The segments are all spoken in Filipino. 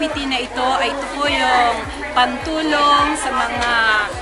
activity na ito ay ito po yung pantulong sa mga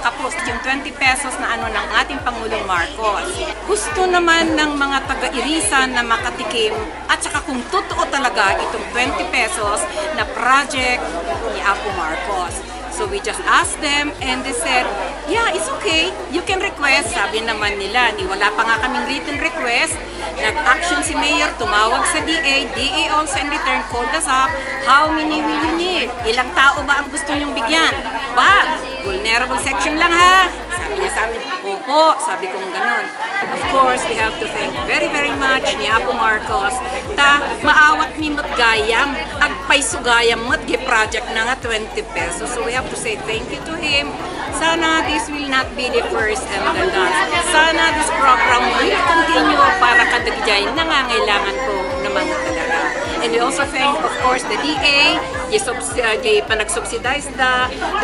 kapos, yung 20 pesos na ano ng ating Pangulong Marcos. Gusto naman ng mga taga-Irisan na makatikim at saka kung totoo talaga itong 20 pesos na project ni Apo Marcos. So we just asked them and they said, yeah, it's okay. You can request. Sabi naman nila, wala pa nga kaming written request. Nag-action si Mayor, tumawag sa DA. DA also in return called us up. How many will you need? Ilang tao ba ang gusto nyong bigyan? Bag, vulnerable section lang ha. Sabi niya sa amin, opo. Sabi kong ganun. Of course, we have to thank very, very much ni Apo Marcos ta maawat mi matgayam, agpay sugayam matgi project na nga 20 pesos. So we have to say thank you to him. Sana this will not be the first and the last. Sana this program will continue para kadagjay nangangailangan ko naman talaga. And we also thank, of course, the DA, the panag-subsidize the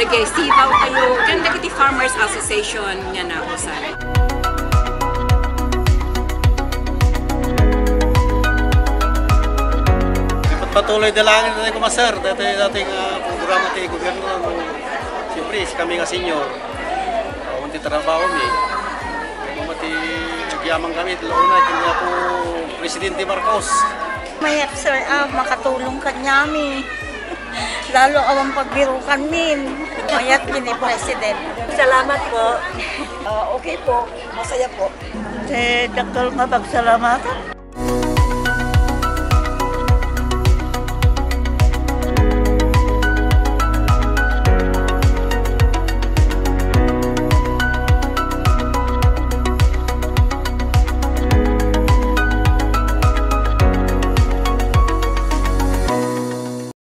Sibaw kayo, and the Farmers Association nga na ako sa. Patuloy dalangin natin ko sir, dating programa natin gobyerno. Siyempre, kami nga senior, unti trabaho mi. Mati nagyamang kami, launa, hindi ako Presidente Marcos. Mayat sir, makatulong ka nyami. Lalo awang pagbirukan min. Mayat ni President. Salamat po. Okay po, masaya po. Dakal nga pagsalamatan.